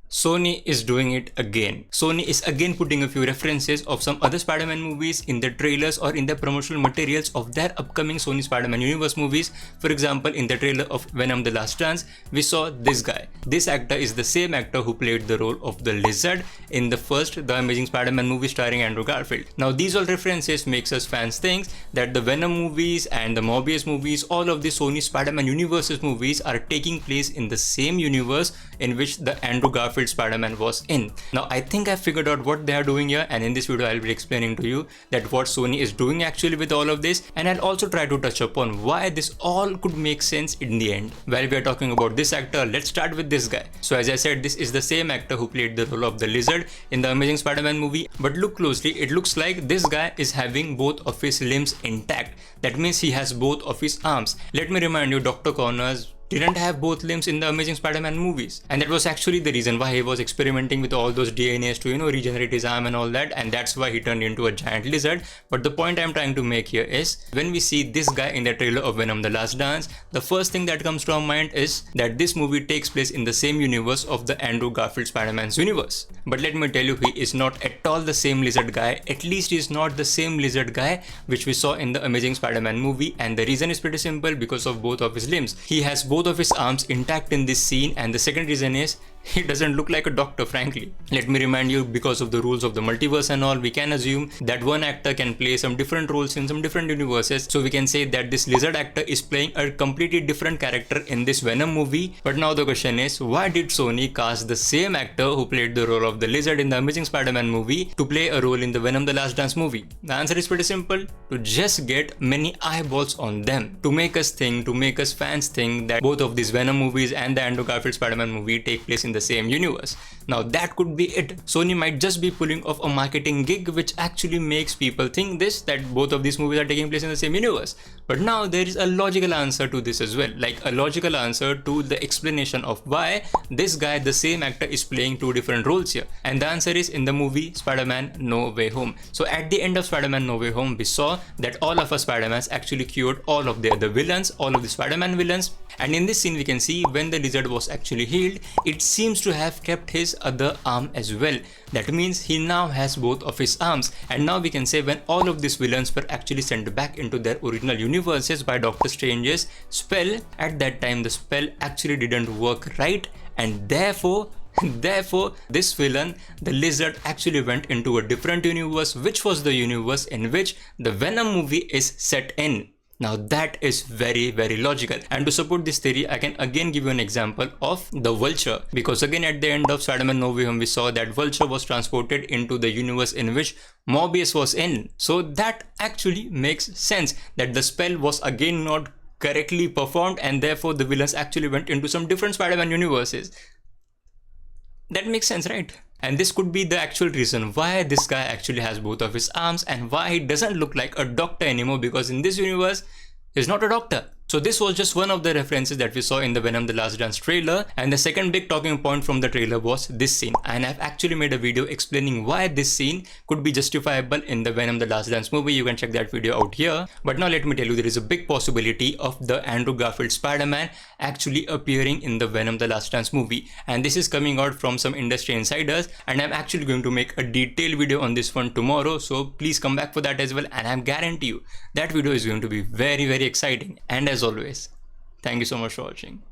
Sony is doing it again. Sony is again putting a few references of some other Spider-Man movies in the trailers or in the promotional materials of their upcoming Sony Spider-Man Universe movies. For example, in the trailer of Venom: The Last Dance, we saw this guy. This actor is the same actor who played the role of the Lizard in the first The Amazing Spider-Man movie starring Andrew Garfield. Now these all references makes us fans think that the Venom movies and the Morbius movies, all of the Sony Spider-Man Universes movies are taking place in the same universe in which the Andrew Garfield Spider-Man was in. Now I think I figured out what they are doing here, and in this video I'll be explaining to you that what Sony is doing actually with all of this, and I'll also try to touch upon why this all could make sense in the end. While we are talking about this actor, let's start with this guy. So as I said, this is the same actor who played the role of the Lizard in the Amazing Spider-Man movie, but look closely, it looks like this guy is having both of his limbs intact. That means he has both of his arms. Let me remind you, Dr. Connors didn't have both limbs in the Amazing Spider-Man movies, and that was actually the reason why he was experimenting with all those DNAs to regenerate his arm and all that, and that's why he turned into a giant lizard. But the point I'm trying to make here is, when we see this guy in the trailer of Venom: The Last Dance, the first thing that comes to our mind is that this movie takes place in the same universe of the Andrew Garfield Spider-Man's universe. But let me tell you, he is not at all the same lizard guy. At least he is not the same lizard guy which we saw in the Amazing Spider-Man movie, and the reason is pretty simple: because of both of his limbs. He has both of his arms intact in this scene, and the second reason is he doesn't look like a doctor, frankly. Let me remind you, because of the rules of the multiverse and all, we can assume that one actor can play some different roles in some different universes. So we can say that this lizard actor is playing a completely different character in this Venom movie. But now the question is, why did Sony cast the same actor who played the role of the Lizard in the Amazing Spider-Man movie to play a role in the Venom: The Last Dance movie? The answer is pretty simple: to just get many eyeballs on them, to make us think, to make us fans think that both of these Venom movies and the Andrew Garfield Spider-Man movie take place in the same universe. Now that could be it. Sony might just be pulling off a marketing gig which actually makes people think this, that both of these movies are taking place in the same universe. But now there is a logical answer to this as well, like a logical answer to the explanation of why this guy, the same actor, is playing two different roles here. And the answer is in the movie Spider-Man No Way Home. So at the end of Spider-Man No Way Home, we saw that all of us Spider-Mans actually cured all of the other villains, all of the Spider-Man villains. And in this scene we can see when the lizard was actually healed, it seems to have kept his other arm as well. That means he now has both of his arms. And now we can say when all of these villains were actually sent back into their original universes by Doctor Strange's spell, at that time the spell actually didn't work right, and therefore this villain, the Lizard, actually went into a different universe, which was the universe in which the Venom movie is set in. Now that is very logical, and to support this theory I can again give you an example of the Vulture, because again at the end of Spider-Man No Way Home we saw that Vulture was transported into the universe in which Morbius was in. So that actually makes sense, that the spell was again not correctly performed, and therefore the villains actually went into some different Spider-Man universes. That makes sense, right? And this could be the actual reason why this guy actually has both of his arms and why he doesn't look like a doctor anymore, because in this universe he's not a doctor. So this was just one of the references that we saw in the Venom: The Last Dance trailer, and the second big talking point from the trailer was this scene, and I've actually made a video explaining why this scene could be justifiable in the Venom: The Last Dance movie. You can check that video out here. But now let me tell you, there is a big possibility of the Andrew Garfield Spider-Man actually appearing in the Venom: The Last Dance movie, and this is coming out from some industry insiders, and I'm actually going to make a detailed video on this one tomorrow, so please come back for that as well, and I guarantee you that video is going to be very exciting. And as always, thank you so much for watching.